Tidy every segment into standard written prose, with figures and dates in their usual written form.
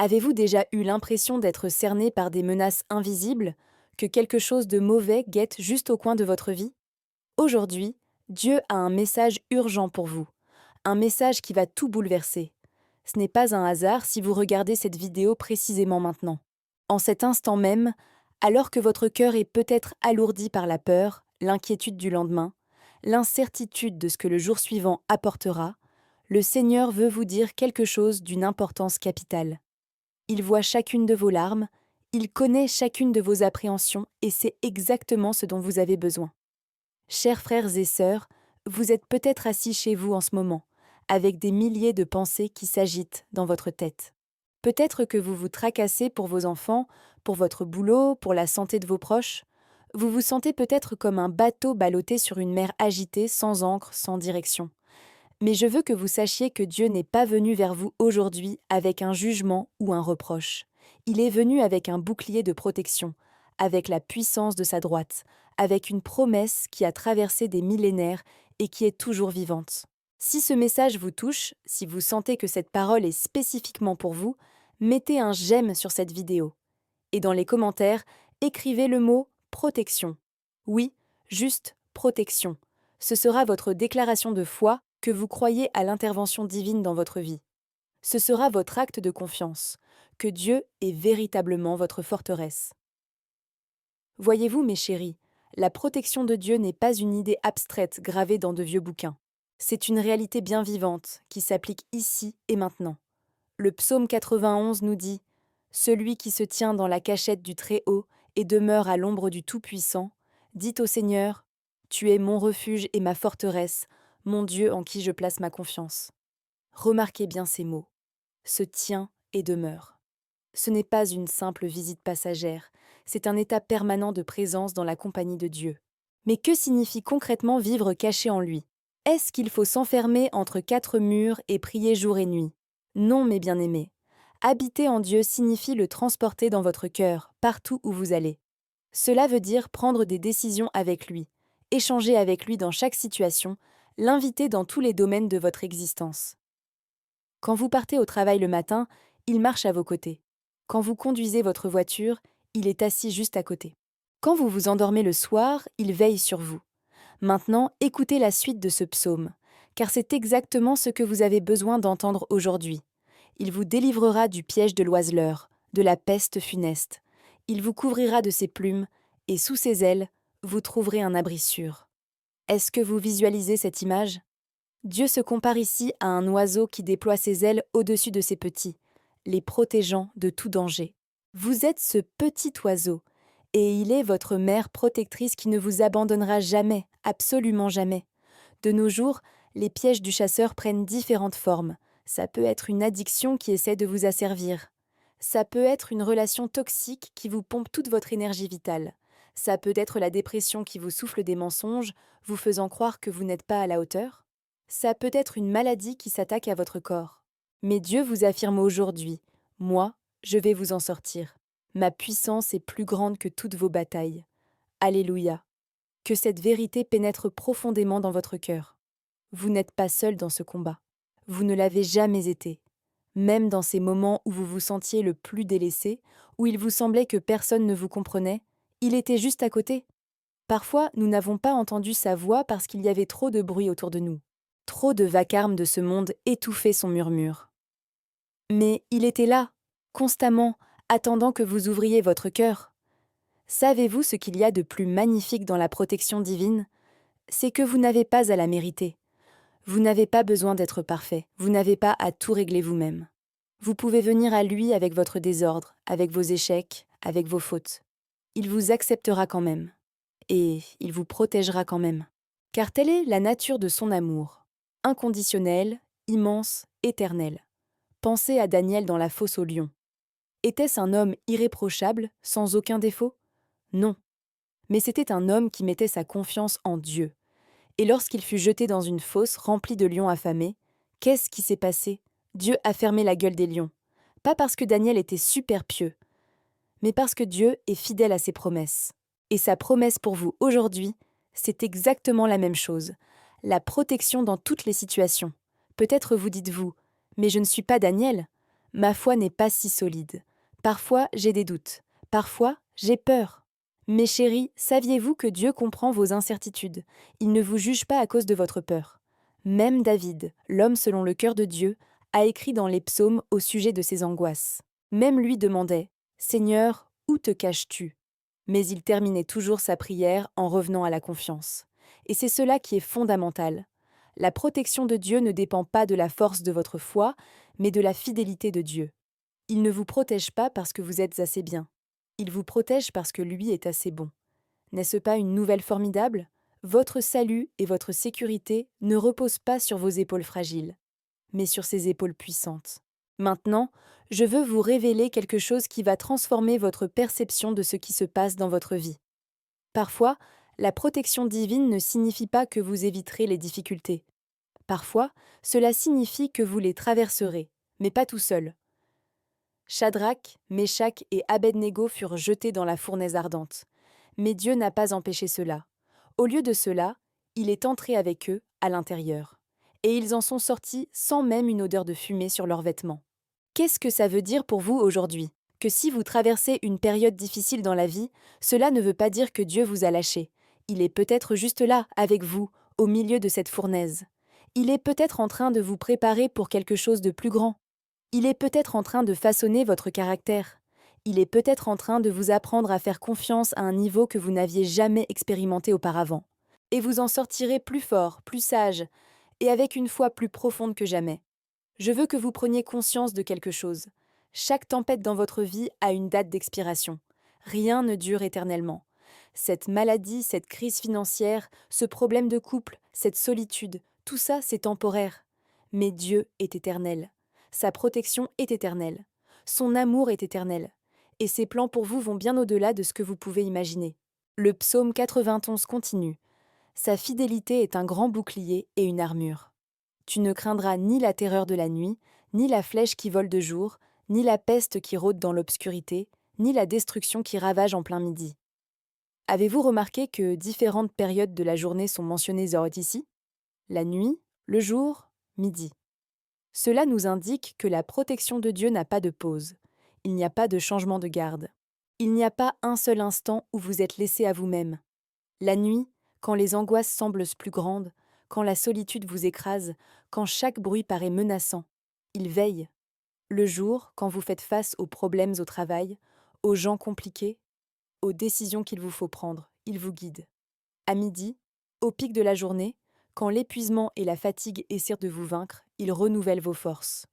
Avez-vous déjà eu l'impression d'être cerné par des menaces invisibles, que quelque chose de mauvais guette juste au coin de votre vie? Aujourd'hui, Dieu a un message urgent pour vous, un message qui va tout bouleverser. Ce n'est pas un hasard si vous regardez cette vidéo précisément maintenant. En cet instant même, alors que votre cœur est peut-être alourdi par la peur, l'inquiétude du lendemain, l'incertitude de ce que le jour suivant apportera, le Seigneur veut vous dire quelque chose d'une importance capitale. Il voit chacune de vos larmes, il connaît chacune de vos appréhensions et c'est exactement ce dont vous avez besoin. Chers frères et sœurs, vous êtes peut-être assis chez vous en ce moment, avec des milliers de pensées qui s'agitent dans votre tête. Peut-être que vous vous tracassez pour vos enfants, pour votre boulot, pour la santé de vos proches. Vous vous sentez peut-être comme un bateau ballotté sur une mer agitée, sans ancre, sans direction. Mais je veux que vous sachiez que Dieu n'est pas venu vers vous aujourd'hui avec un jugement ou un reproche. Il est venu avec un bouclier de protection, avec la puissance de sa droite, avec une promesse qui a traversé des millénaires et qui est toujours vivante. Si ce message vous touche, si vous sentez que cette parole est spécifiquement pour vous, mettez un j'aime sur cette vidéo. Et dans les commentaires, écrivez le mot protection. Oui, juste protection. Ce sera votre déclaration de foi que vous croyez à l'intervention divine dans votre vie. Ce sera votre acte de confiance, que Dieu est véritablement votre forteresse. Voyez-vous, mes chéris, la protection de Dieu n'est pas une idée abstraite gravée dans de vieux bouquins. C'est une réalité bien vivante qui s'applique ici et maintenant. Le psaume 91 nous dit « Celui qui se tient dans la cachette du Très-Haut et demeure à l'ombre du Tout-Puissant, dit au Seigneur, Tu es mon refuge et ma forteresse, mon Dieu en qui je place ma confiance. » Remarquez bien ces mots. Se tient et demeure. Ce n'est pas une simple visite passagère, c'est un état permanent de présence dans la compagnie de Dieu. Mais que signifie concrètement vivre caché en lui? Est-ce qu'il faut s'enfermer entre quatre murs et prier jour et nuit? Non, mes bien-aimés. Habiter en Dieu signifie le transporter dans votre cœur, partout où vous allez. Cela veut dire prendre des décisions avec lui, échanger avec lui dans chaque situation, l'inviter dans tous les domaines de votre existence. Quand vous partez au travail le matin, il marche à vos côtés. Quand vous conduisez votre voiture, il est assis juste à côté. Quand vous vous endormez le soir, il veille sur vous. Maintenant, écoutez la suite de ce psaume, car c'est exactement ce que vous avez besoin d'entendre aujourd'hui. Il vous délivrera du piège de l'oiseleur, de la peste funeste. Il vous couvrira de ses plumes, et sous ses ailes, vous trouverez un abri sûr. Est-ce que vous visualisez cette image? Dieu se compare ici à un oiseau qui déploie ses ailes au-dessus de ses petits, les protégeant de tout danger. Vous êtes ce petit oiseau, et il est votre mère protectrice qui ne vous abandonnera jamais, absolument jamais. De nos jours, les pièges du chasseur prennent différentes formes. Ça peut être une addiction qui essaie de vous asservir. Ça peut être une relation toxique qui vous pompe toute votre énergie vitale. Ça peut être la dépression qui vous souffle des mensonges, vous faisant croire que vous n'êtes pas à la hauteur. Ça peut être une maladie qui s'attaque à votre corps. Mais Dieu vous affirme aujourd'hui, moi, je vais vous en sortir. Ma puissance est plus grande que toutes vos batailles. Alléluia. Que cette vérité pénètre profondément dans votre cœur. Vous n'êtes pas seul dans ce combat. Vous ne l'avez jamais été. Même dans ces moments où vous vous sentiez le plus délaissé, où il vous semblait que personne ne vous comprenait, il était juste à côté. Parfois, nous n'avons pas entendu sa voix parce qu'il y avait trop de bruit autour de nous. Trop de vacarme de ce monde étouffait son murmure. Mais il était là, constamment, attendant que vous ouvriez votre cœur. Savez-vous ce qu'il y a de plus magnifique dans la protection divine? C'est que vous n'avez pas à la mériter. Vous n'avez pas besoin d'être parfait, vous n'avez pas à tout régler vous-même. Vous pouvez venir à lui avec votre désordre, avec vos échecs, avec vos fautes. Il vous acceptera quand même. Et il vous protégera quand même. Car telle est la nature de son amour. Inconditionnel, immense, éternel. Pensez à Daniel dans la fosse aux lions. Était-ce un homme irréprochable, sans aucun défaut? Non. Mais c'était un homme qui mettait sa confiance en Dieu. Et lorsqu'il fut jeté dans une fosse remplie de lions affamés, qu'est-ce qui s'est passé? Dieu a fermé la gueule des lions. Pas parce que Daniel était super pieux, mais parce que Dieu est fidèle à ses promesses. Et sa promesse pour vous aujourd'hui, c'est exactement la même chose. La protection dans toutes les situations. Peut-être vous dites-vous, mais je ne suis pas Daniel. Ma foi n'est pas si solide. Parfois, j'ai des doutes. Parfois, j'ai peur. Mes chéris, saviez-vous que Dieu comprend vos incertitudes? Il ne vous juge pas à cause de votre peur. Même David, l'homme selon le cœur de Dieu, a écrit dans les psaumes au sujet de ses angoisses. Même lui demandait: Seigneur, où te caches-tu? Mais il terminait toujours sa prière en revenant à la confiance. Et c'est cela qui est fondamental. La protection de Dieu ne dépend pas de la force de votre foi, mais de la fidélité de Dieu. Il ne vous protège pas parce que vous êtes assez bien. Il vous protège parce que lui est assez bon. N'est-ce pas une nouvelle formidable? Votre salut et votre sécurité ne reposent pas sur vos épaules fragiles, mais sur ses épaules puissantes. Maintenant, je veux vous révéler quelque chose qui va transformer votre perception de ce qui se passe dans votre vie. Parfois, la protection divine ne signifie pas que vous éviterez les difficultés. Parfois, cela signifie que vous les traverserez, mais pas tout seul. Shadrach, Méshach et Abed-Négo furent jetés dans la fournaise ardente. Mais Dieu n'a pas empêché cela. Au lieu de cela, il est entré avec eux à l'intérieur. Et ils en sont sortis sans même une odeur de fumée sur leurs vêtements. Qu'est-ce que ça veut dire pour vous aujourd'hui? Que si vous traversez une période difficile dans la vie, cela ne veut pas dire que Dieu vous a lâché. Il est peut-être juste là, avec vous, au milieu de cette fournaise. Il est peut-être en train de vous préparer pour quelque chose de plus grand. Il est peut-être en train de façonner votre caractère. Il est peut-être en train de vous apprendre à faire confiance à un niveau que vous n'aviez jamais expérimenté auparavant. Et vous en sortirez plus fort, plus sage, et avec une foi plus profonde que jamais. Je veux que vous preniez conscience de quelque chose. Chaque tempête dans votre vie a une date d'expiration. Rien ne dure éternellement. Cette maladie, cette crise financière, ce problème de couple, cette solitude, tout ça, c'est temporaire. Mais Dieu est éternel. Sa protection est éternelle. Son amour est éternel. Et ses plans pour vous vont bien au-delà de ce que vous pouvez imaginer. Le psaume 91 continue. Sa fidélité est un grand bouclier et une armure. Tu ne craindras ni la terreur de la nuit, ni la flèche qui vole de jour, ni la peste qui rôde dans l'obscurité, ni la destruction qui ravage en plein midi. Avez-vous remarqué que différentes périodes de la journée sont mentionnées ici? La nuit, le jour, midi. Cela nous indique que la protection de Dieu n'a pas de pause. Il n'y a pas de changement de garde. Il n'y a pas un seul instant où vous êtes laissé à vous-même. La nuit, quand les angoisses semblent plus grandes, quand la solitude vous écrase, quand chaque bruit paraît menaçant, il veille. Le jour, quand vous faites face aux problèmes au travail, aux gens compliqués, aux décisions qu'il vous faut prendre, il vous guide. À midi, au pic de la journée, quand l'épuisement et la fatigue essaient de vous vaincre, il renouvelle vos forces.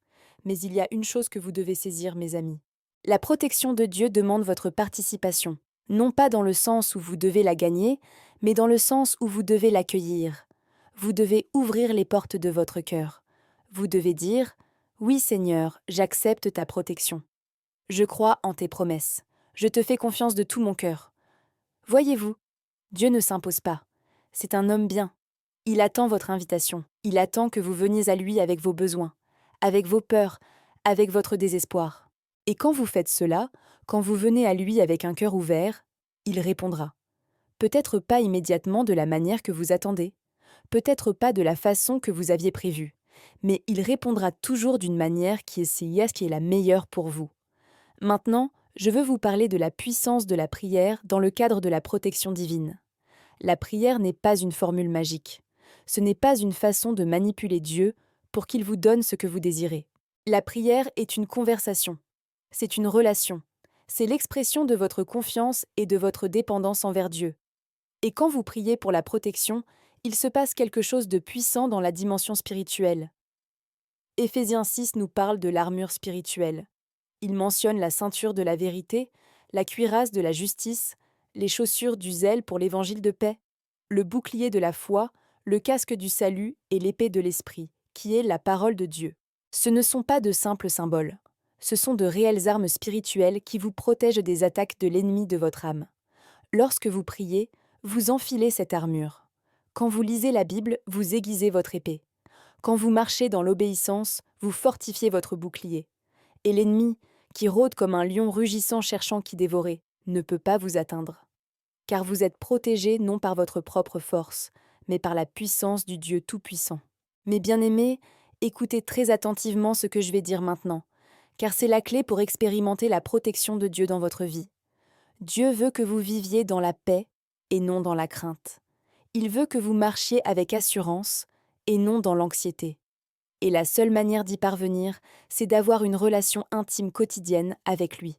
Mais il y a une chose que vous devez saisir, mes amis. La protection de Dieu demande votre participation, non pas dans le sens où vous devez la gagner, mais dans le sens où vous devez l'accueillir. Vous devez ouvrir les portes de votre cœur. Vous devez dire: Oui Seigneur, j'accepte ta protection. Je crois en tes promesses. Je te fais confiance de tout mon cœur. Voyez-vous, Dieu ne s'impose pas. C'est un homme bien. Il attend votre invitation. Il attend que vous veniez à lui avec vos besoins, avec vos peurs, avec votre désespoir. Et quand vous faites cela, quand vous venez à lui avec un cœur ouvert, il répondra. Peut-être pas immédiatement de la manière que vous attendez, peut-être pas de la façon que vous aviez prévue, mais il répondra toujours d'une manière qui est la meilleure pour vous. Maintenant, je veux vous parler de la puissance de la prière dans le cadre de la protection divine. La prière n'est pas une formule magique. Ce n'est pas une façon de manipuler Dieu pour qu'il vous donne ce que vous désirez. La prière est une conversation. C'est une relation. C'est l'expression de votre confiance et de votre dépendance envers Dieu. Et quand vous priez pour la protection, il se passe quelque chose de puissant dans la dimension spirituelle. Éphésiens 6 nous parle de l'armure spirituelle. Il mentionne la ceinture de la vérité, la cuirasse de la justice, les chaussures du zèle pour l'évangile de paix, le bouclier de la foi, le casque du salut et l'épée de l'esprit, qui est la parole de Dieu. Ce ne sont pas de simples symboles. Ce sont de réelles armes spirituelles qui vous protègent des attaques de l'ennemi de votre âme. Lorsque vous priez, vous enfilez cette armure. Quand vous lisez la Bible, vous aiguisez votre épée. Quand vous marchez dans l'obéissance, vous fortifiez votre bouclier. Et l'ennemi, qui rôde comme un lion rugissant cherchant qui dévorer, ne peut pas vous atteindre. Car vous êtes protégés non par votre propre force, mais par la puissance du Dieu Tout-Puissant. Mes bien-aimés, écoutez très attentivement ce que je vais dire maintenant, car c'est la clé pour expérimenter la protection de Dieu dans votre vie. Dieu veut que vous viviez dans la paix et non dans la crainte. Il veut que vous marchiez avec assurance et non dans l'anxiété. Et la seule manière d'y parvenir, c'est d'avoir une relation intime quotidienne avec lui.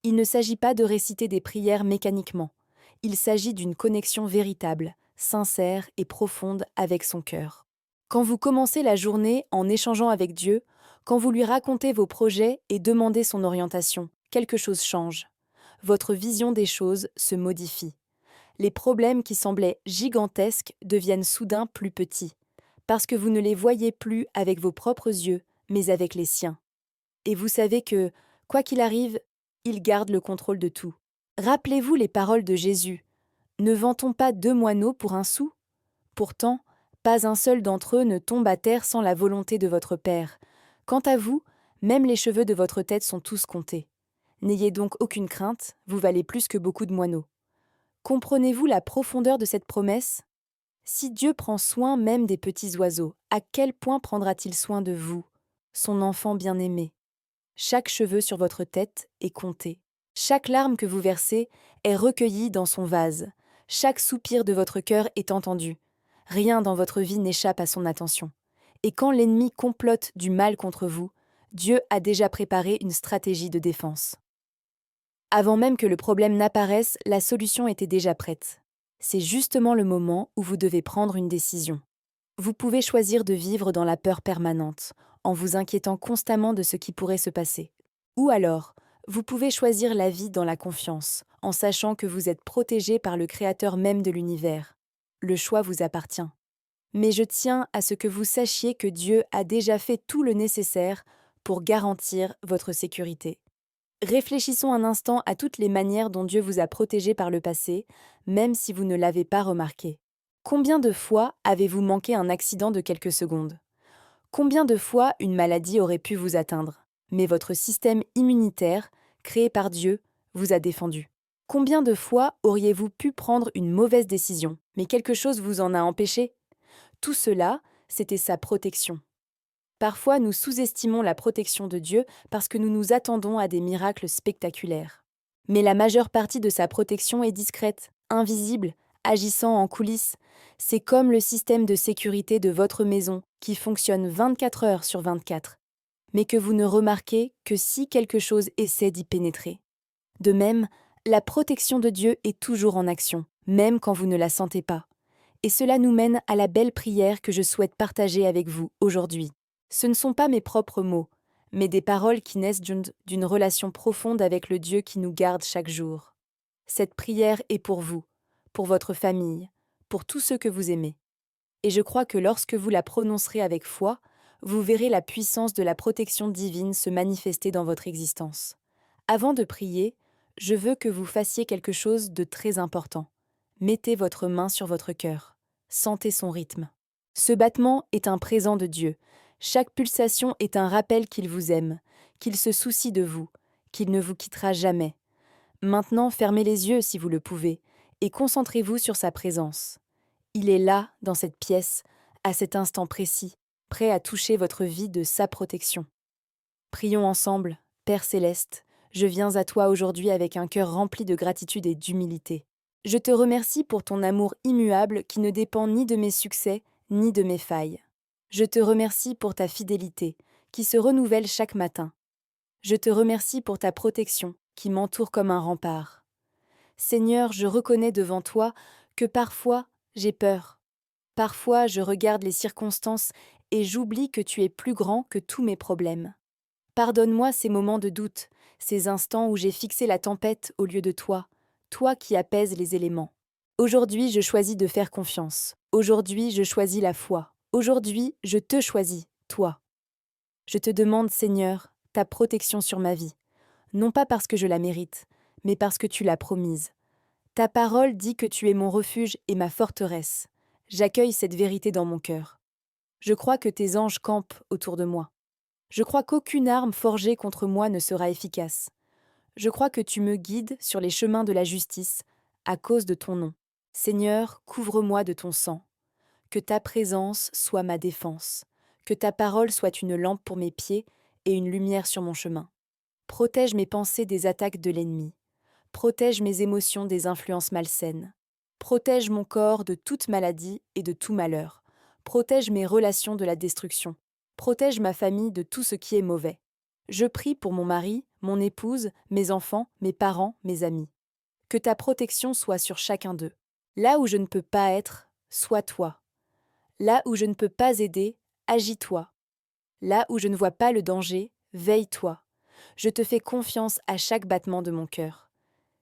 Il ne s'agit pas de réciter des prières mécaniquement. Il s'agit d'une connexion véritable, sincère et profonde avec son cœur. Quand vous commencez la journée en échangeant avec Dieu, quand vous lui racontez vos projets et demandez son orientation, quelque chose change. Votre vision des choses se modifie. Les problèmes qui semblaient gigantesques deviennent soudain plus petits, parce que vous ne les voyez plus avec vos propres yeux, mais avec les siens. Et vous savez que, quoi qu'il arrive, il garde le contrôle de tout. Rappelez-vous les paroles de Jésus. Ne vend-on pas 2 moineaux pour un sou? Pourtant, pas un seul d'entre eux ne tombe à terre sans la volonté de votre Père. Quant à vous, même les cheveux de votre tête sont tous comptés. N'ayez donc aucune crainte, vous valez plus que beaucoup de moineaux. Comprenez-vous la profondeur de cette promesse? Si Dieu prend soin même des petits oiseaux, à quel point prendra-t-il soin de vous, son enfant bien-aimé? Chaque cheveu sur votre tête est compté. Chaque larme que vous versez est recueillie dans son vase. Chaque soupir de votre cœur est entendu. Rien dans votre vie n'échappe à son attention. Et quand l'ennemi complote du mal contre vous, Dieu a déjà préparé une stratégie de défense. Avant même que le problème n'apparaisse, la solution était déjà prête. C'est justement le moment où vous devez prendre une décision. Vous pouvez choisir de vivre dans la peur permanente, en vous inquiétant constamment de ce qui pourrait se passer. Ou alors, vous pouvez choisir la vie dans la confiance, en sachant que vous êtes protégé par le Créateur même de l'univers. Le choix vous appartient. Mais je tiens à ce que vous sachiez que Dieu a déjà fait tout le nécessaire pour garantir votre sécurité. Réfléchissons un instant à toutes les manières dont Dieu vous a protégé par le passé, même si vous ne l'avez pas remarqué. Combien de fois avez-vous manqué un accident de quelques secondes? Combien de fois une maladie aurait pu vous atteindre? Mais votre système immunitaire, créé par Dieu, vous a défendu. Combien de fois auriez-vous pu prendre une mauvaise décision, mais quelque chose vous en a empêché? Tout cela, c'était sa protection. Parfois, nous sous-estimons la protection de Dieu parce que nous nous attendons à des miracles spectaculaires. Mais la majeure partie de sa protection est discrète, invisible, agissant en coulisses. C'est comme le système de sécurité de votre maison qui fonctionne 24 heures sur 24, mais que vous ne remarquez que si quelque chose essaie d'y pénétrer. De même, la protection de Dieu est toujours en action, même quand vous ne la sentez pas. Et cela nous mène à la belle prière que je souhaite partager avec vous aujourd'hui. Ce ne sont pas mes propres mots, mais des paroles qui naissent d'une relation profonde avec le Dieu qui nous garde chaque jour. Cette prière est pour vous, pour votre famille, pour tous ceux que vous aimez. Et je crois que lorsque vous la prononcerez avec foi, vous verrez la puissance de la protection divine se manifester dans votre existence. Avant de prier, je veux que vous fassiez quelque chose de très important. Mettez votre main sur votre cœur. Sentez son rythme. Ce battement est un présent de Dieu. Chaque pulsation est un rappel qu'il vous aime, qu'il se soucie de vous, qu'il ne vous quittera jamais. Maintenant, fermez les yeux si vous le pouvez, et concentrez-vous sur sa présence. Il est là, dans cette pièce, à cet instant précis, prêt à toucher votre vie de sa protection. Prions ensemble, Père céleste, je viens à toi aujourd'hui avec un cœur rempli de gratitude et d'humilité. Je te remercie pour ton amour immuable qui ne dépend ni de mes succès, ni de mes failles. Je te remercie pour ta fidélité, qui se renouvelle chaque matin. Je te remercie pour ta protection, qui m'entoure comme un rempart. Seigneur, je reconnais devant toi que parfois j'ai peur. Parfois je regarde les circonstances et j'oublie que tu es plus grand que tous mes problèmes. Pardonne-moi ces moments de doute, ces instants où j'ai fixé la tempête au lieu de toi, toi qui apaises les éléments. Aujourd'hui, je choisis de faire confiance. Aujourd'hui, je choisis la foi. Aujourd'hui, je te choisis, toi. Je te demande, Seigneur, ta protection sur ma vie, non pas parce que je la mérite, mais parce que tu l'as promise. Ta parole dit que tu es mon refuge et ma forteresse. J'accueille cette vérité dans mon cœur. Je crois que tes anges campent autour de moi. Je crois qu'aucune arme forgée contre moi ne sera efficace. Je crois que tu me guides sur les chemins de la justice à cause de ton nom. Seigneur, couvre-moi de ton sang. Que ta présence soit ma défense. Que ta parole soit une lampe pour mes pieds et une lumière sur mon chemin. Protège mes pensées des attaques de l'ennemi. Protège mes émotions des influences malsaines. Protège mon corps de toute maladie et de tout malheur. Protège mes relations de la destruction. Protège ma famille de tout ce qui est mauvais. Je prie pour mon mari, mon épouse, mes enfants, mes parents, mes amis. Que ta protection soit sur chacun d'eux. Là où je ne peux pas être, sois toi. Là où je ne peux pas aider, agis-toi. Là où je ne vois pas le danger, veille-toi. Je te fais confiance à chaque battement de mon cœur.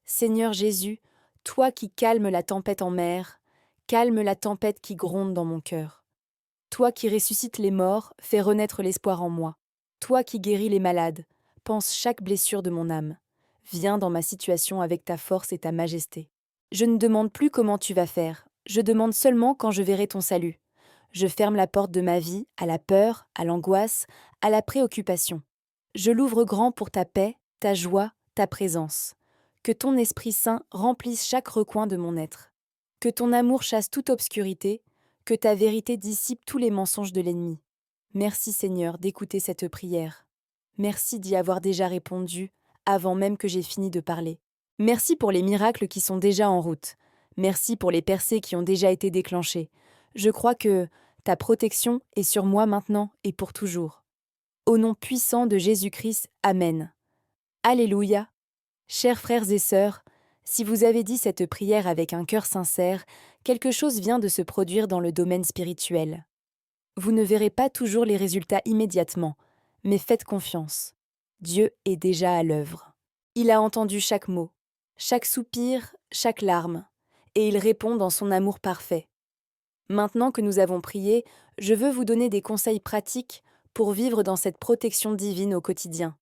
Seigneur Jésus, toi qui calmes la tempête en mer, calme la tempête qui gronde dans mon cœur. Toi qui ressuscites les morts, fais renaître l'espoir en moi. Toi qui guéris les malades, pense chaque blessure de mon âme. Viens dans ma situation avec ta force et ta majesté. Je ne demande plus comment tu vas faire, je demande seulement quand je verrai ton salut. Je ferme la porte de ma vie à la peur, à l'angoisse, à la préoccupation. Je l'ouvre grand pour ta paix, ta joie, ta présence. Que ton Esprit Saint remplisse chaque recoin de mon être. Que ton amour chasse toute obscurité, que ta vérité dissipe tous les mensonges de l'ennemi. Merci Seigneur d'écouter cette prière. Merci d'y avoir déjà répondu avant même que j'ai fini de parler. Merci pour les miracles qui sont déjà en route. Merci pour les percées qui ont déjà été déclenchées. Je crois que ta protection est sur moi maintenant et pour toujours. Au nom puissant de Jésus-Christ, Amen. Alléluia. Chers frères et sœurs, si vous avez dit cette prière avec un cœur sincère, quelque chose vient de se produire dans le domaine spirituel. Vous ne verrez pas toujours les résultats immédiatement, mais faites confiance. Dieu est déjà à l'œuvre. Il a entendu chaque mot, chaque soupir, chaque larme, et il répond dans son amour parfait. Maintenant que nous avons prié, je veux vous donner des conseils pratiques pour vivre dans cette protection divine au quotidien.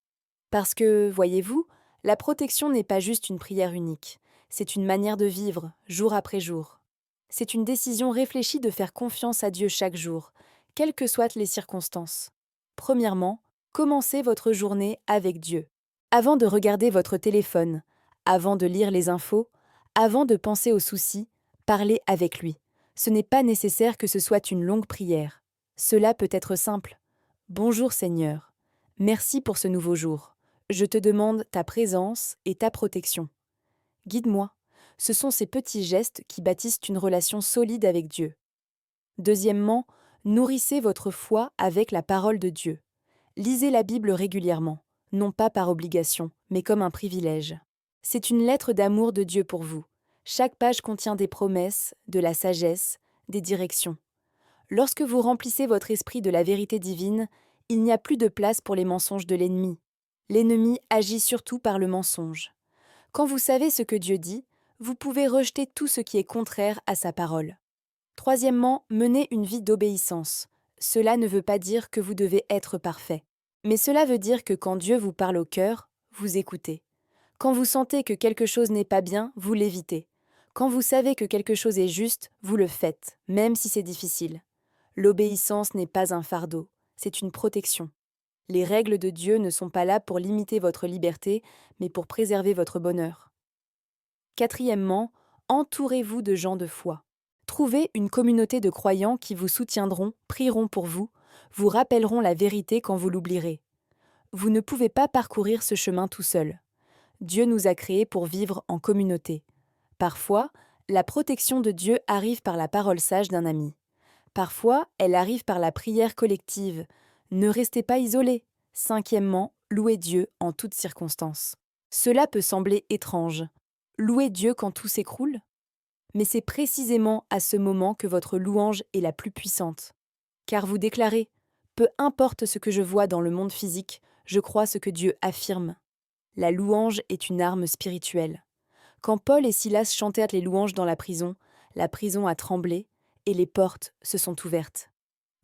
Parce que, voyez-vous, la protection n'est pas juste une prière unique, c'est une manière de vivre, jour après jour. C'est une décision réfléchie de faire confiance à Dieu chaque jour, quelles que soient les circonstances. Premièrement, commencez votre journée avec Dieu. Avant de regarder votre téléphone, avant de lire les infos, avant de penser aux soucis, parlez avec lui. Ce n'est pas nécessaire que ce soit une longue prière. Cela peut être simple. Bonjour Seigneur. Merci pour ce nouveau jour. Je te demande ta présence et ta protection. Guide-moi. Ce sont ces petits gestes qui bâtissent une relation solide avec Dieu. Deuxièmement, nourrissez votre foi avec la parole de Dieu. Lisez la Bible régulièrement, non pas par obligation, mais comme un privilège. C'est une lettre d'amour de Dieu pour vous. Chaque page contient des promesses, de la sagesse, des directions. Lorsque vous remplissez votre esprit de la vérité divine, il n'y a plus de place pour les mensonges de l'ennemi. L'ennemi agit surtout par le mensonge. Quand vous savez ce que Dieu dit, vous pouvez rejeter tout ce qui est contraire à sa parole. Troisièmement, menez une vie d'obéissance. Cela ne veut pas dire que vous devez être parfait. Mais cela veut dire que quand Dieu vous parle au cœur, vous écoutez. Quand vous sentez que quelque chose n'est pas bien, vous l'évitez. Quand vous savez que quelque chose est juste, vous le faites, même si c'est difficile. L'obéissance n'est pas un fardeau, c'est une protection. Les règles de Dieu ne sont pas là pour limiter votre liberté, mais pour préserver votre bonheur. Quatrièmement, entourez-vous de gens de foi. Trouvez une communauté de croyants qui vous soutiendront, prieront pour vous, vous rappelleront la vérité quand vous l'oublierez. Vous ne pouvez pas parcourir ce chemin tout seul. Dieu nous a créés pour vivre en communauté. Parfois, la protection de Dieu arrive par la parole sage d'un ami. Parfois, elle arrive par la prière collective. Ne restez pas isolés. Cinquièmement, louez Dieu en toutes circonstances. Cela peut sembler étrange. Louer Dieu quand tout s'écroule? Mais c'est précisément à ce moment que votre louange est la plus puissante. Car vous déclarez « Peu importe ce que je vois dans le monde physique, je crois ce que Dieu affirme ». La louange est une arme spirituelle. Quand Paul et Silas chantèrent les louanges dans la prison a tremblé et les portes se sont ouvertes.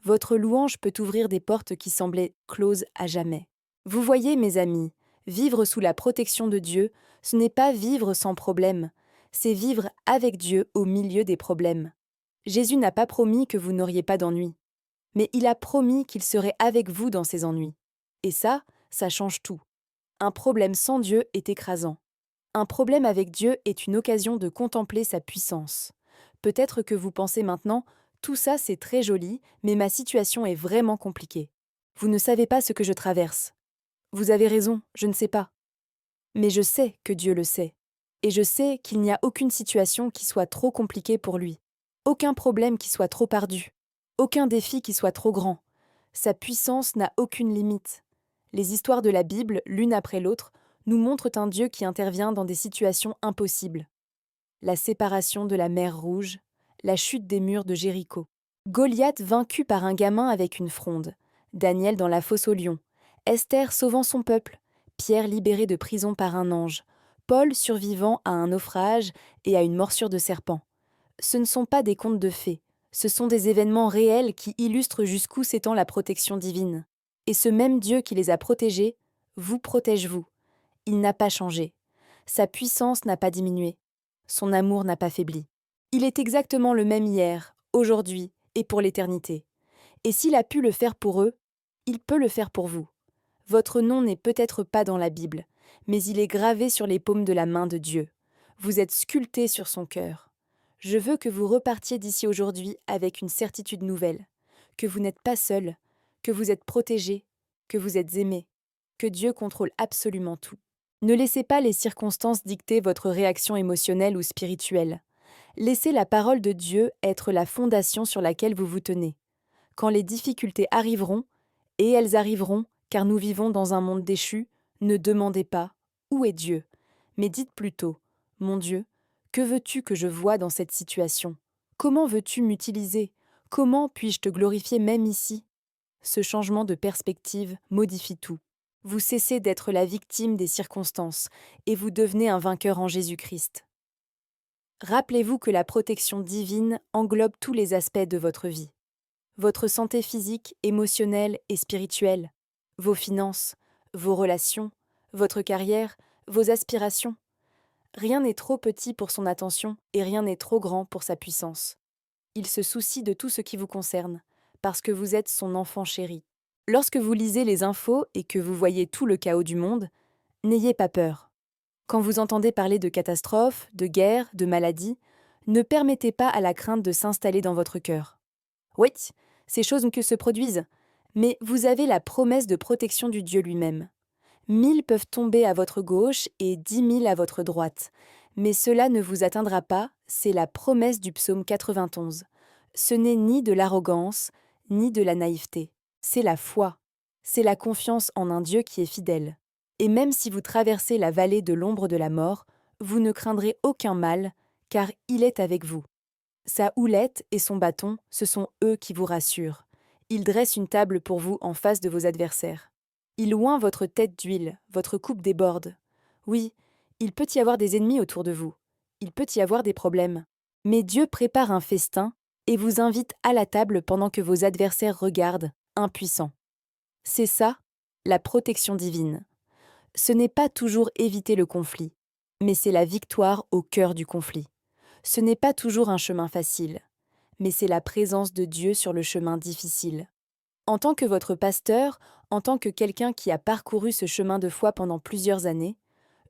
Votre louange peut ouvrir des portes qui semblaient closes à jamais. Vous voyez, mes amis, vivre sous la protection de Dieu, ce n'est pas vivre sans problème, c'est vivre avec Dieu au milieu des problèmes. Jésus n'a pas promis que vous n'auriez pas d'ennuis, mais il a promis qu'il serait avec vous dans ces ennuis. Et ça change tout. Un problème sans Dieu est écrasant. Un problème avec Dieu est une occasion de contempler sa puissance. Peut-être que vous pensez maintenant « Tout ça, c'est très joli, mais ma situation est vraiment compliquée. Vous ne savez pas ce que je traverse. Vous avez raison, je ne sais pas. Mais je sais que Dieu le sait. Et je sais qu'il n'y a aucune situation qui soit trop compliquée pour lui. Aucun problème qui soit trop ardu. Aucun défi qui soit trop grand. Sa puissance n'a aucune limite. Les histoires de la Bible, l'une après l'autre, nous montrent un Dieu qui intervient dans des situations impossibles. La séparation de la mer Rouge, la chute des murs de Jéricho. Goliath vaincu par un gamin avec une fronde. Daniel dans la fosse aux lions. Esther sauvant son peuple. Pierre libéré de prison par un ange. Paul survivant à un naufrage et à une morsure de serpent. Ce ne sont pas des contes de fées, ce sont des événements réels qui illustrent jusqu'où s'étend la protection divine. Et ce même Dieu qui les a protégés, vous protège vous. Il n'a pas changé. Sa puissance n'a pas diminué. Son amour n'a pas faibli. Il est exactement le même hier, aujourd'hui et pour l'éternité. Et s'il a pu le faire pour eux, il peut le faire pour vous. Votre nom n'est peut-être pas dans la Bible, mais il est gravé sur les paumes de la main de Dieu. Vous êtes sculpté sur son cœur. Je veux que vous repartiez d'ici aujourd'hui avec une certitude nouvelle, que vous n'êtes pas seul, que vous êtes protégé, que vous êtes aimé, que Dieu contrôle absolument tout. Ne laissez pas les circonstances dicter votre réaction émotionnelle ou spirituelle. Laissez la parole de Dieu être la fondation sur laquelle vous vous tenez. Quand les difficultés arriveront, et elles arriveront, car nous vivons dans un monde déchu, ne demandez pas « Où est Dieu ?», mais dites plutôt « Mon Dieu, que veux-tu que je voie dans cette situation ? Comment veux-tu m'utiliser ? Comment puis-je te glorifier même ici ?» Ce changement de perspective modifie tout. Vous cessez d'être la victime des circonstances et vous devenez un vainqueur en Jésus-Christ. Rappelez-vous que la protection divine englobe tous les aspects de votre vie. Votre santé physique, émotionnelle et spirituelle, vos finances, vos relations, votre carrière, vos aspirations. Rien n'est trop petit pour son attention et rien n'est trop grand pour sa puissance. Il se soucie de tout ce qui vous concerne, parce que vous êtes son enfant chéri. Lorsque vous lisez les infos et que vous voyez tout le chaos du monde, n'ayez pas peur. Quand vous entendez parler de catastrophes, de guerres, de maladies, ne permettez pas à la crainte de s'installer dans votre cœur. Oui, ces choses que se produisent, mais vous avez la promesse de protection du Dieu lui-même. 1000 peuvent tomber à votre gauche et 10 000 à votre droite, mais cela ne vous atteindra pas, c'est la promesse du psaume 91. Ce n'est ni de l'arrogance, ni de la naïveté, c'est la foi, c'est la confiance en un Dieu qui est fidèle. Et même si vous traversez la vallée de l'ombre de la mort, vous ne craindrez aucun mal, car il est avec vous. Sa houlette et son bâton, ce sont eux qui vous rassurent. Il dresse une table pour vous en face de vos adversaires. Il oint votre tête d'huile, votre coupe déborde. Oui, il peut y avoir des ennemis autour de vous. Il peut y avoir des problèmes. Mais Dieu prépare un festin et vous invite à la table pendant que vos adversaires regardent, impuissants. C'est ça, la protection divine. Ce n'est pas toujours éviter le conflit, mais c'est la victoire au cœur du conflit. Ce n'est pas toujours un chemin facile, mais c'est la présence de Dieu sur le chemin difficile. En tant que votre pasteur, en tant que quelqu'un qui a parcouru ce chemin de foi pendant plusieurs années,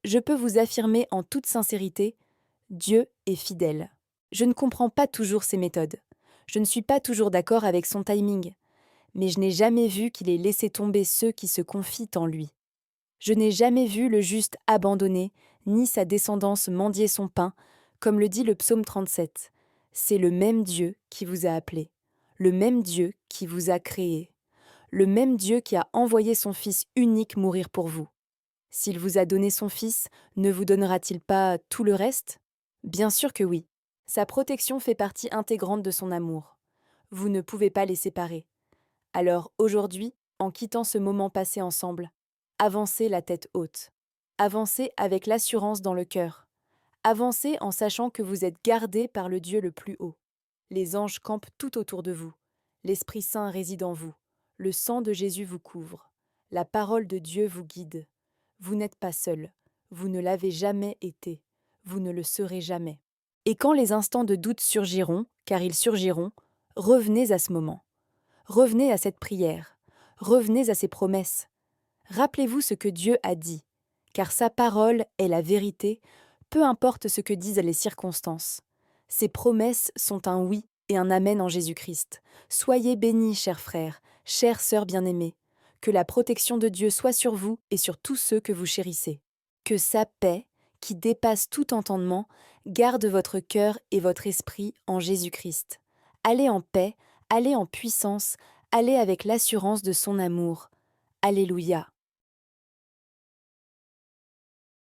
je peux vous affirmer en toute sincérité, Dieu est fidèle. Je ne comprends pas toujours ses méthodes. Je ne suis pas toujours d'accord avec son timing, mais je n'ai jamais vu qu'il ait laissé tomber ceux qui se confient en lui. Je n'ai jamais vu le juste abandonné, ni sa descendance mendier son pain, comme le dit le psaume 37. C'est le même Dieu qui vous a appelé, le même Dieu qui vous a créé, le même Dieu qui a envoyé son Fils unique mourir pour vous. S'il vous a donné son Fils, ne vous donnera-t-il pas tout le reste ? Bien sûr que oui. Sa protection fait partie intégrante de son amour. Vous ne pouvez pas les séparer. Alors aujourd'hui, en quittant ce moment passé ensemble, avancez la tête haute. Avancez avec l'assurance dans le cœur. Avancez en sachant que vous êtes gardés par le Dieu le plus haut. Les anges campent tout autour de vous. L'Esprit Saint réside en vous. Le sang de Jésus vous couvre. La parole de Dieu vous guide. Vous n'êtes pas seul. Vous ne l'avez jamais été. Vous ne le serez jamais. Et quand les instants de doute surgiront, car ils surgiront, revenez à ce moment. Revenez à cette prière. Revenez à ces promesses. Rappelez-vous ce que Dieu a dit, car sa parole est la vérité, peu importe ce que disent les circonstances. Ses promesses sont un oui et un amen en Jésus-Christ. Soyez bénis, chers frères, chères sœurs bien-aimées. Que la protection de Dieu soit sur vous et sur tous ceux que vous chérissez. Que sa paix, qui dépasse tout entendement, garde votre cœur et votre esprit en Jésus-Christ. Allez en paix, allez en puissance, allez avec l'assurance de son amour. Alléluia.